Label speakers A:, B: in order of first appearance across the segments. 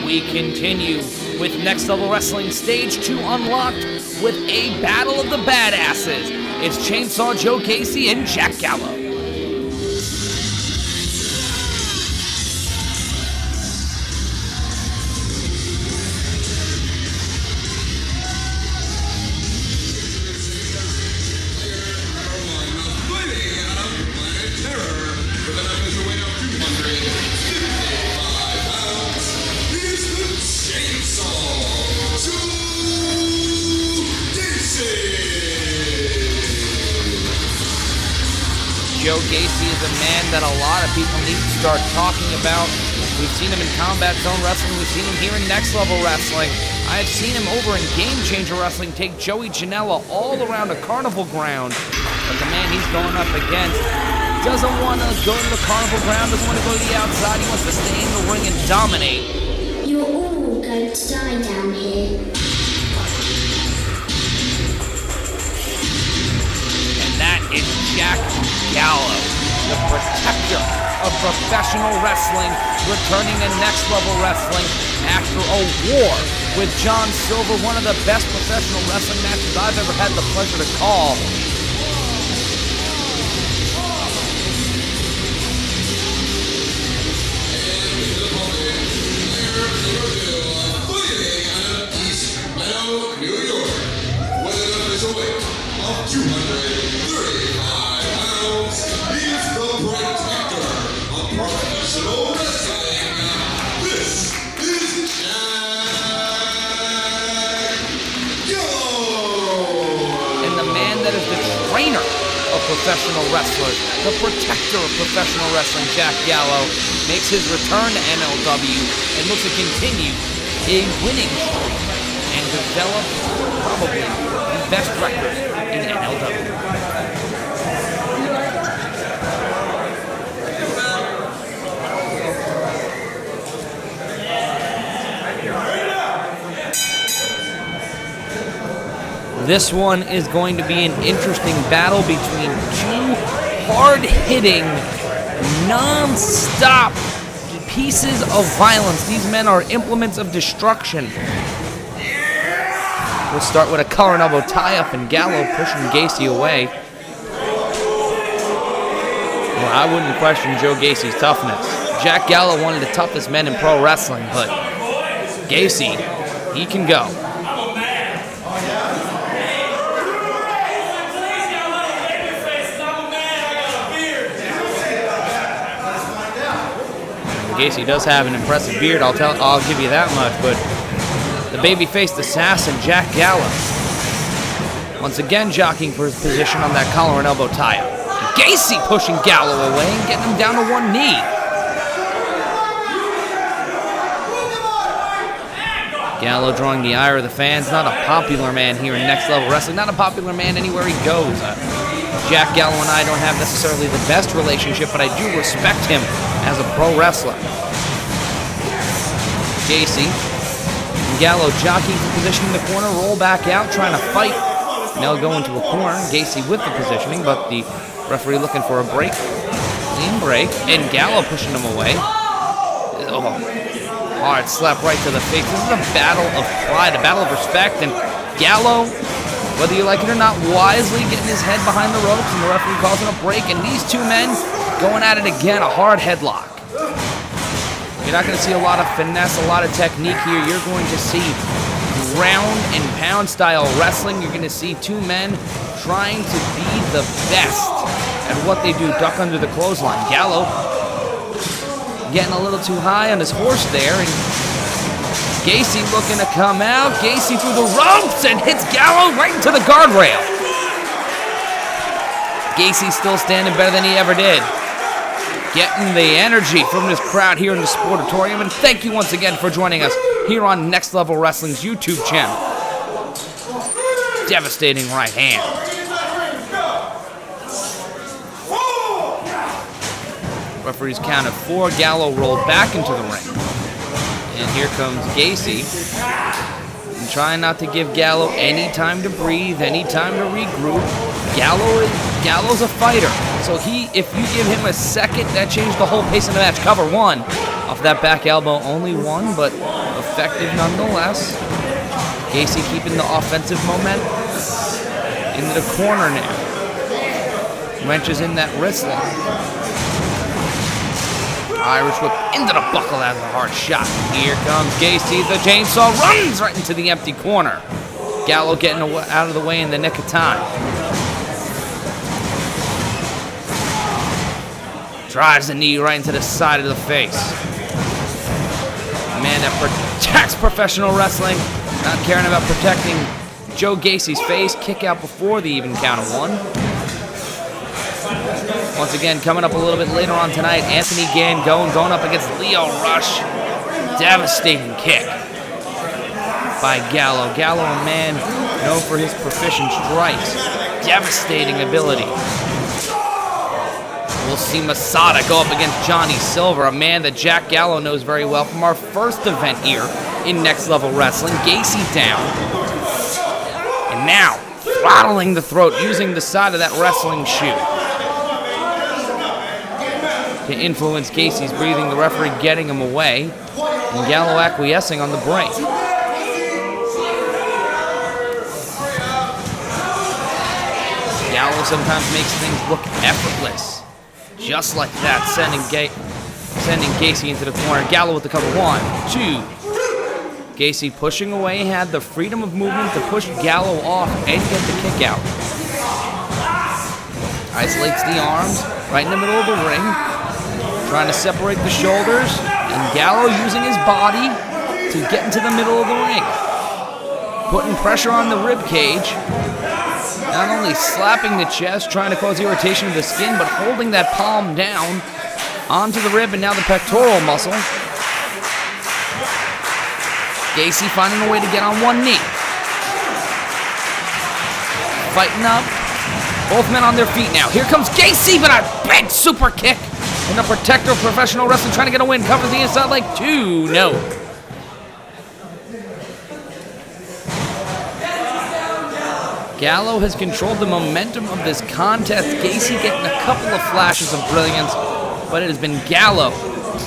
A: We continue with Next Level Wrestling Stage 2 Unlocked with a battle of the badasses. It's Chainsaw Joe Gacy and Jack Gallow. Joe Gacy is a man that a lot of people need to start talking about. We've seen him in Combat Zone Wrestling. We've seen him here in Next Level Wrestling. I've seen him over in Game Changer Wrestling take Joey Janela all around a carnival ground. But the man he's going up against doesn't want to go to the carnival ground, doesn't want to go to the outside. He wants to stay in the ring and dominate.
B: You're all going to die down here.
A: And that is Jack Gallow, the protector of professional wrestling, returning to Next Level Wrestling after a war with John Silver, one of the best professional wrestling matches I've ever had the pleasure to call.
C: New York, with an official weight of 235 pounds, he is the protector of professional wrestling. This is Jack Gallow.
A: And the man that is the trainer of professional wrestlers, the protector of professional wrestling, Jack Gallow, makes his return to MLW and looks to continue a winning streak and develop probably the best record in NLW. This one is going to be an interesting battle between two hard-hitting, non-stop pieces of violence. These men are implements of destruction. We'll start with a collar and elbow tie-up and Gallow pushing Gacy away. Well, I wouldn't question Joe Gacy's toughness. Jack Gallow, one of the toughest men in pro wrestling, but Gacy, he can go. Gacy does have an impressive beard, I'll give you that much, but the baby-faced assassin, Jack Gallow, once again jockeying for his position on that collar and elbow tie-up. Gacy pushing Gallow away and getting him down to one knee. Gallow drawing the ire of the fans. Not a popular man here in Next Level Wrestling. Not a popular man anywhere he goes. Jack Gallow and I don't have necessarily the best relationship, but I do respect him as a pro wrestler. Gacy. Gallow jockeying for position in the corner, roll back out, trying to fight. Now go into a corner. Gacy with the positioning, but the referee looking for a break. Clean break, and Gallow pushing him away. Oh, hard slap right to the face. This is a battle of pride, a battle of respect, and Gallow, whether you like it or not, wisely getting his head behind the ropes, and the referee calls it a break, and these two men going at it again, a hard headlock. You're not going to see a lot of finesse, a lot of technique here. You're going to see ground and pound style wrestling. You're going to see two men trying to be the best at what they do. Duck under the clothesline. Gallow getting a little too high on his horse there, and Gacy looking to come out. Gacy through the ropes and hits Gallow right into the guardrail. Gacy still standing better than he ever did. Getting the energy from this crowd here in the Sportatorium, and thank you once again for joining us here on Next Level Wrestling's YouTube channel. Devastating right hand. Referee's count of 4. Gallow rolled back into the ring. And here comes Gacy. And trying not to give Gallow any time to breathe, any time to regroup. Gallow's a fighter. So if you give him a second, that changed the whole pace of the match. Cover one. Off that back elbow, only one, but effective nonetheless. Gacy keeping the offensive momentum. Into the corner now. Wrenches in that wrist lock. Irish whip into the buckle. That's a hard shot. Here comes Gacy. The chainsaw runs right into the empty corner. Gallow getting out of the way in the nick of time. Drives the knee right into the side of the face. A man that protects professional wrestling, not caring about protecting Joe Gacy's face. Kick out before the even count of one. Once again, coming up a little bit later on tonight, Anthony Gann going up against Leo Rush. Devastating kick by Gallow. Gallow, a man known for his proficient strikes. Devastating ability. We'll see Masada go up against Johnny Silver, a man that Jack Gallow knows very well from our first event here in Next Level Wrestling. Gacy down. And now, throttling the throat using the side of that wrestling shoe to influence Gacy's breathing. The referee getting him away. And Gallow acquiescing on the break. Gallow sometimes makes things look effortless. Just like that, sending Gacy into the corner. Gallow with the cover. 1, 2. Gacy pushing away, had the freedom of movement to push Gallow off and get the kick out. Isolates the arms right in the middle of the ring. Trying to separate the shoulders. And Gallow using his body to get into the middle of the ring. Putting pressure on the rib cage. Not only slapping the chest, trying to cause irritation of the skin, but holding that palm down onto the rib and now the pectoral muscle. Gacy finding a way to get on one knee. Fighting up. Both men on their feet now. Here comes Gacy, but a big super kick. And the protector of professional wrestling trying to get a win. Covers the inside leg. 2. No. Gallow has controlled the momentum of this contest. Gacy getting a couple of flashes of brilliance, but it has been Gallow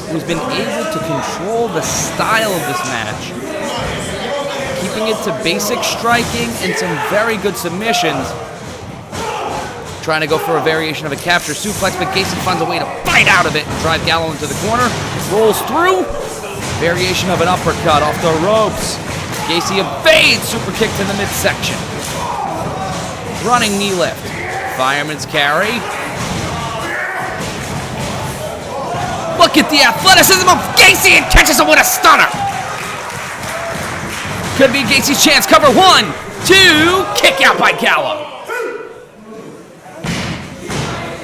A: who's been able to control the style of this match, keeping it to basic striking and some very good submissions. Trying to go for a variation of a capture suplex, but Gacy finds a way to fight out of it and drive Gallow into the corner. Rolls through. Variation of an uppercut off the ropes. Gacy evades super kick to the midsection. Running knee lift. Fireman's carry. Look at the athleticism of Gacy and catches him with a stunner. Could be Gacy's chance. Cover. 1, 2. Kick out by Gallow.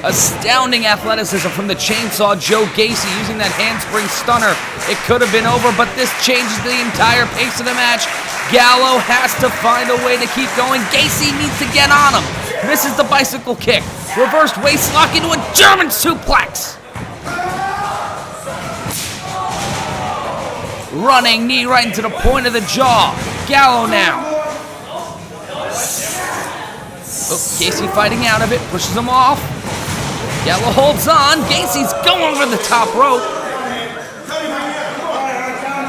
A: Astounding athleticism from the chainsaw Joe Gacy using that handspring stunner. It could have been over, but this changes the entire pace of the match. Gallow has to find a way to keep going. Gacy needs to get on him. Misses the bicycle kick. Reversed waist lock into a German suplex. Running knee right into the point of the jaw. Gallow now. Oh, Gacy fighting out of it. Pushes him off. Gallow holds on. Gacy's going over the top rope.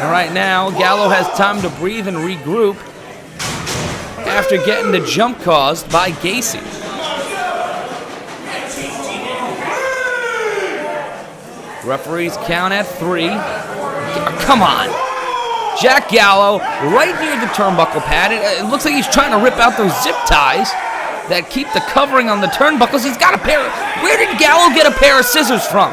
A: And right now, Gallow has time to breathe and regroup after getting the jump caused by Gacy. Referees count at 3. Come on. Jack Gallow right near the turnbuckle pad. It looks like he's trying to rip out those zip ties that keep the covering on the turnbuckles. He's got a pair. Where did Gallow get a pair of scissors from?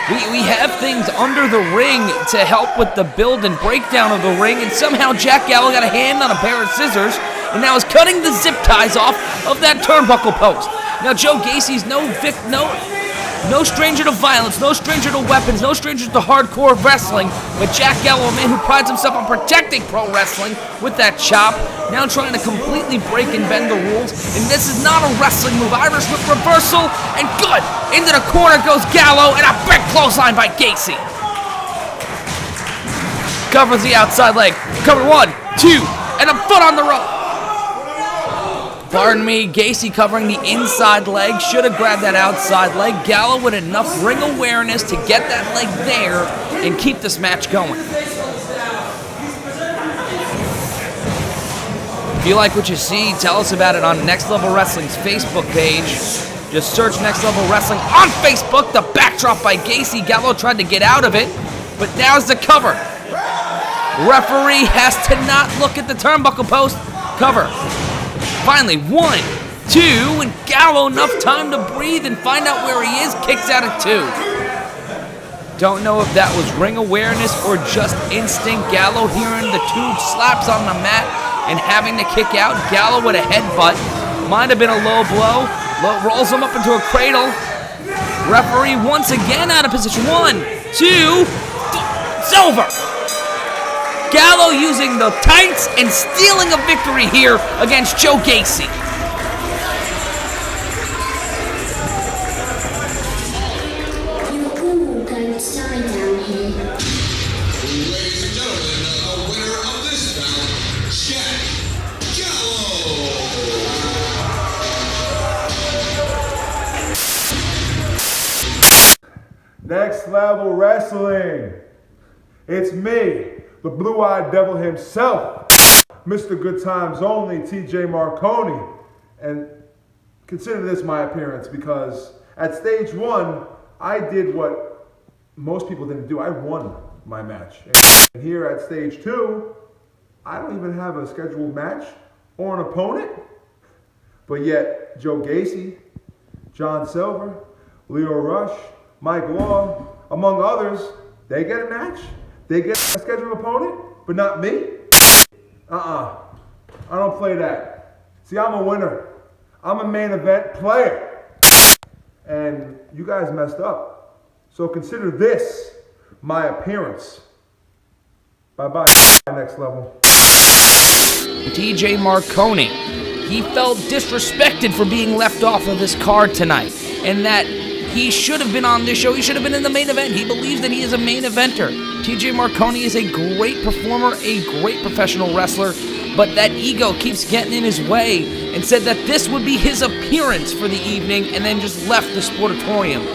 A: We have things under the ring to help with the build and breakdown of the ring, and somehow Jack Gallow got a hand on a pair of scissors and now is cutting the zip ties off of that turnbuckle post. Now Joe Gacy's no stranger to violence, no stranger to weapons, no stranger to hardcore wrestling, but Jack Gallow, a man who prides himself on protecting pro wrestling with that chop, now trying to completely break and bend the rules, and this is not a wrestling move. Irish whip reversal, and good! Into the corner goes Gallow, and a big clothesline by Gacy. Covers the outside leg. Cover. 1, 2, and a foot on the rope. Pardon me, Gacy covering the inside leg. Should have grabbed that outside leg. Gallow with enough ring awareness to get that leg there and keep this match going. If you like what you see, tell us about it on Next Level Wrestling's Facebook page. Just search Next Level Wrestling on Facebook. The backdrop by Gacy. Gallow tried to get out of it, but now's the cover. Referee has to not look at the turnbuckle post. Cover. Finally, 1, 2, and Gallow enough time to breathe and find out where he is. Kicks out at 2. Don't know if that was ring awareness or just instinct. Gallow hearing the 2 slaps on the mat and having to kick out. Gallow with a headbutt. Might have been a low blow. Rolls him up into a cradle. Referee once again out of position. 1, 2, it's over. Gallow using the tights and stealing a victory here against Joe Gacy.
B: You're all going to die down here.
C: Ladies and gentlemen, the winner of this bout, Jack Gallow.
D: Next Level Wrestling. It's me, the blue-eyed devil himself, Mr. Good Times Only, TJ Marone. And consider this my appearance, because at stage 1, I did what most people didn't do. I won my match. And here at stage 2, I don't even have a scheduled match or an opponent. But yet, Joe Gacy, John Silver, Leo Rush, Mike Law, among others, they get a match. They get a scheduled opponent, but not me? I don't play that. See, I'm a winner. I'm a main event player. And you guys messed up. So consider this my appearance. Bye-bye, Next Level.
A: TJ Marone. He felt disrespected for being left off of this card tonight, and that he should have been on this show. He should have been in the main event. He believes that he is a main eventer. TJ Marone is a great performer, a great professional wrestler, but that ego keeps getting in his way, and said that this would be his appearance for the evening and then just left the sportatorium.